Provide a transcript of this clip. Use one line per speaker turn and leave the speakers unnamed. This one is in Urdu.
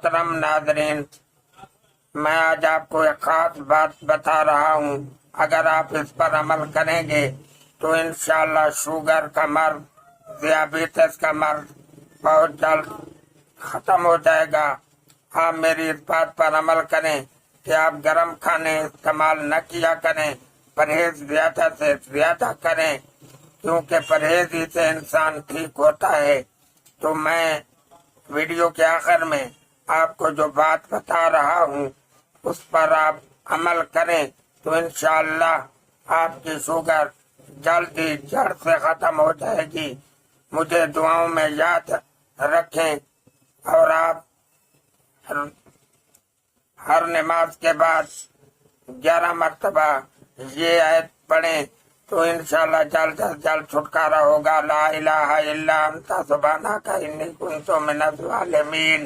محترم ناظرین، میں آج آپ کو ایک خاص بات بتا رہا ہوں، اگر آپ اس پر عمل کریں گے تو انشاءاللہ شوگر کا مرض، ذیابیطس کا مرض بہت جلد ختم ہو جائے گا۔ آپ میری اس بات پر عمل کریں کہ آپ گرم کھانے استعمال نہ کیا کریں، پرہیز زیادہ سے زیادہ کریں، کیونکہ پرہیز ہی سے انسان ٹھیک ہوتا ہے۔ تو میں ویڈیو کے آخر میں آپ کو جو بات بتا رہا ہوں اس پر آپ عمل کریں تو انشاءاللہ آپ کی شوگر جلد ہی جڑ سے ختم ہو جائے گی۔ مجھے دعاؤں میں یاد رکھیں، اور آپ ہر نماز کے بعد 11 مرتبہ یہ آیت پڑھیں تو انشاءاللہ جلد از جلد چھٹکارا ہوگا۔ لا الہ الا انت سبحانک انی کنت من الظالمین۔